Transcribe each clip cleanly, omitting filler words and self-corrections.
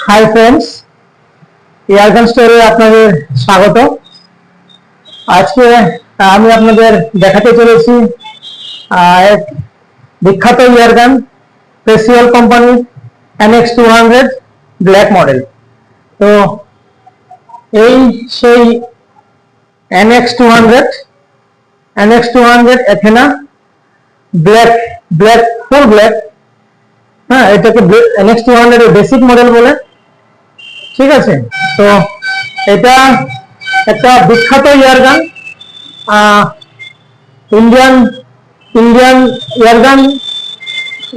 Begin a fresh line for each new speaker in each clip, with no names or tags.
Hi friends, airgun স্টোরে আপনাদের স্বাগত। আজকে আমি আপনাদের দেখাতে চলেছি এক বিখ্যাত এয়ারগান প্রেসিয়াল কোম্পানির NX200 ব্ল্যাক মডেল। তো এই সেই NX200 Athena black full black. হ্যাঁ, এটাকে NX200 এর বেসিক মডেল বলে, ঠিক আছে। তো এটা একটা বিখ্যাত এয়ারগান,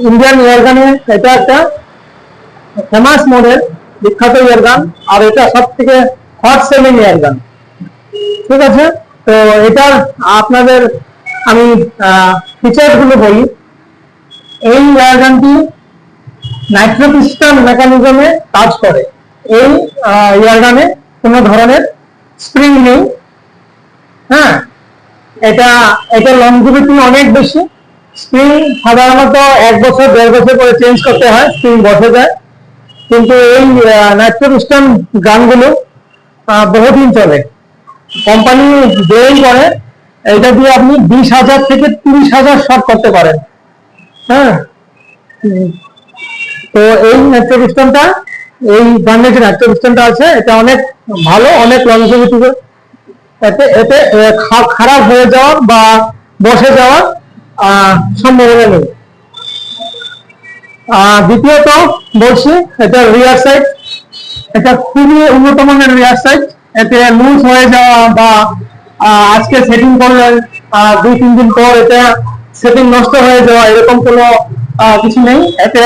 ইন্ডিয়ান এয়ারগানে এটা একটা ফেমাস মডেল, বিখ্যাত এয়ারগান, আর এটা সব থেকে হট সেলিং এয়ারগান, ঠিক আছে। তো এটার আপনাদের আমি ফিচার্স গুলো বলি। এই এয়ারগানটি নাইট্রো পিস্টন মেকানিজমে কাজ করে। এই এয়ারগানে কোনো ধরনের স্প্রিং নেই। হ্যাঁ, এটা লংজিভিটি অনেক বেশি। স্প্রিং সাধারণত 1 বছর 1.5 বছর করে চেঞ্জ করতে হয়, স্প্রিং বসে যায়। কিন্তু এই নাইট্রো পিস্টন গানগুলো বহুদিন চলে। কোম্পানি যেই করে এটা দিয়ে আপনি 20,000 থেকে 30,000 শট করতে পারেন। হ্যাঁ, তো এই নাইট্রো পিস্টনটা, এই গানের যে নাইট্রো পিস্টনটা আছে, এটা অনেক ভালো, অনেক লংজিভিটি। এতে খারাপ হয়ে যাওয়ার বা বসে যাওয়ার সম্ভাবনা নেই। দ্বিতীয়ত বলছি, এটা রিয়ার সাইড, এটা খুবই উন্নত মানের রিয়ার সাইড। এতে লুজ হয়ে যাওয়া বা আজকে সেটিং করলে 2-3 দিন পর এটা সেটিং নষ্ট হয়ে যাওয়া, এরকম কোনো কিছু নেই। এতে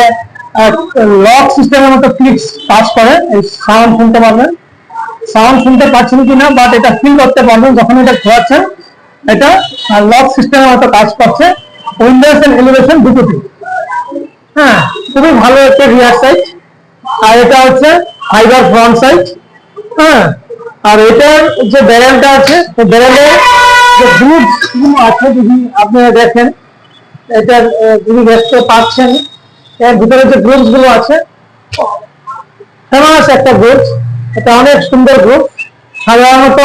লক সিস্টেমের মতো ফিক্স কাজ করে। এই সাউন্ড শুনতে পারবেন, সাউন্ড শুনতে পাচ্ছেন কিনা, বাট এটা ফিল করতে পারবেন যখন এটা ঘোরাচ্ছেন। এটা লক সিস্টেমের মতো কাজ করছে, উইন্ডোজ এন্ড এলিভেশন দুটোতেই। হ্যাঁ, খুবই ভালো একটা রিয়ার সাইড। আর এটা হচ্ছে ফাইবার ফ্রন্ট সাইড। হ্যাঁ, আর এটার যে ব্যারেলটা আছে, ব্যারেলের যে গ্রুপস আছে, যদি আপনারা দেখেন, এটার যদি দেখতে পাচ্ছেন, এর ভিতরে যে গ্রুপস গুলো আছে, ফেমাস একটা গ্রুপ। এটা অনেক সুন্দর গ্রুপ। সাধারণত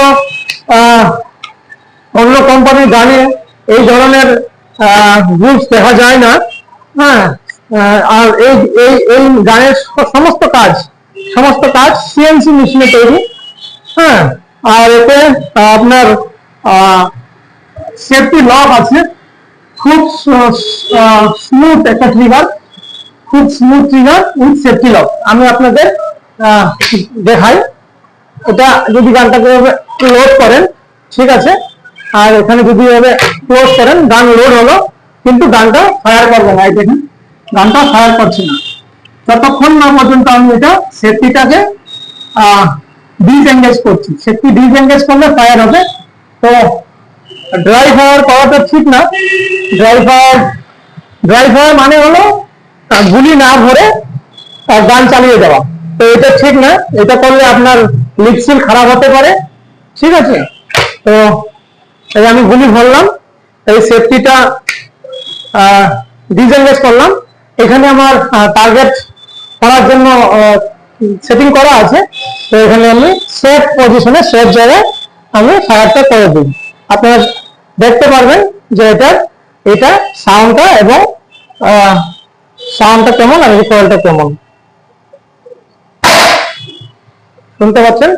অন্য কোম্পানির গানে এই ধরনের গ্রুপস দেখা যায় না। হ্যাঁ, আর এই গানের সমস্ত কাজ CNC মেশিনে তৈরি। হ্যাঁ, আর এতে আপনার সেফটি লক আছে, খুব স্মুথ একটা ট্রিগার, খুব smooth trigger with safety lock. আমি আপনাদের দেখাই। এটা যদি গানটাকে লোড করেন, ঠিক আছে, আর এখানে যদি ক্লোজ করেন, গান লোড হলো, কিন্তু গানটা ফায়ার করবে না। এই দেখেন, গানটা ফায়ার করছে না যতক্ষণ না পর্যন্ত আমি এটা সেফটিটাকে ডিসএঙ্গেজ করছি। সেফটি ডিসএঙ্গেজ করলে ফায়ার হবে। তো ড্রাই ফায়ার করাটা ঠিক না। ড্রাই ফায়ার মানে হলো গুলি না ভরে গান চালিয়ে দেওয়া। তো এটা ঠিক না। এটা করলে আপনার লিপসিল খারাপ হতে পারে, ঠিক আছে। তো এই আমি গুলি ভরলাম, এই সেফটিটা ডিসএঙ্গেজ করলাম। এখানে আমার টার্গেট করার জন্য সেটিং করা আছে। তো এখানে আমি সেফ পজিশনে, সেফ জায়গায় আমি ফায়ারটা করে দিই। আপনারা দেখতে পারবেন যে এটা সাউন্ডটা এবং সাউন্ডটা কেমন আর রিকয়েলটা কেমন শুনতে পাচ্ছেন,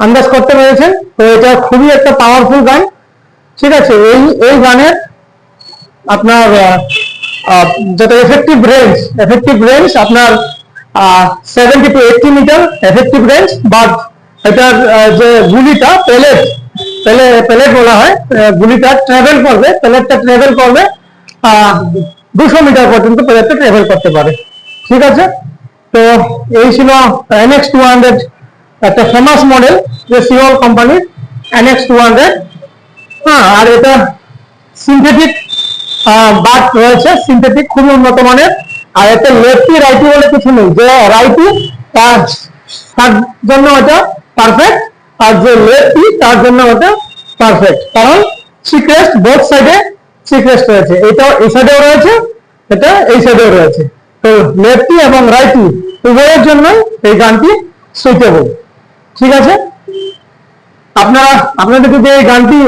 আন্দাজ করতে পেরেছেন। তো এটা খুবই একটা পাওয়ারফুল গান, ঠিক আছে। এই গানের আপনার যেটা এফেক্টিভ রেঞ্জ আপনার 70 to 80 metre effective range. But এটার যে গুলিটা প্যালেট বলা হয়, গুলিটা প্যালেটটা ট্রাভেল করবে 200 মিটার পর্যন্ত প্যালেটটা ট্রাভেল করতে পারে, ঠিক আছে। তো এই ছিল NX200, একটা ফেমাস মডেল, সিওল কোম্পানির NX200। হ্যাঁ, আর এটা সিনথেটিক বাট রয়েছে, সিনথেটিক, খুবই উন্নত মানের। আর এতে লেফটি রাইটি বলে কিছু নেই। যে রাইটি তার জন্য ওটা পারফেক্ট, আর যে লেফটি তার জন্য ওটা পারফেক্ট। কারণ সিক্রেস্ট বোথ সাইডে সিক্রেস্ট রয়েছে। এটা এই সাইডেও রয়েছে, এটা এই সাইডেও রয়েছে। তো লেফটি এবং রাইটি উভয়ের জন্য এই গানটি সুইটেবল। ঠিক আছে, আপনাদের যদি এই গানটি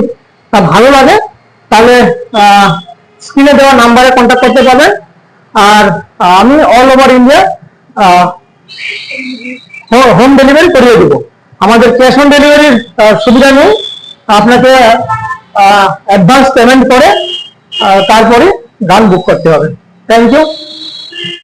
ভালো লাগে তাহলে স্ক্রিনে দেওয়া নাম্বারে কন্ট্যাক্ট করতে পারবেন। আর আমি all over India home delivery করিয়ে দেবো। আমাদের ক্যাশ অন ডেলিভারির সুবিধা নেই, আপনাকে অ্যাডভান্স পেমেন্ট করে তারপরে গান বুক করতে হবে। Thank you.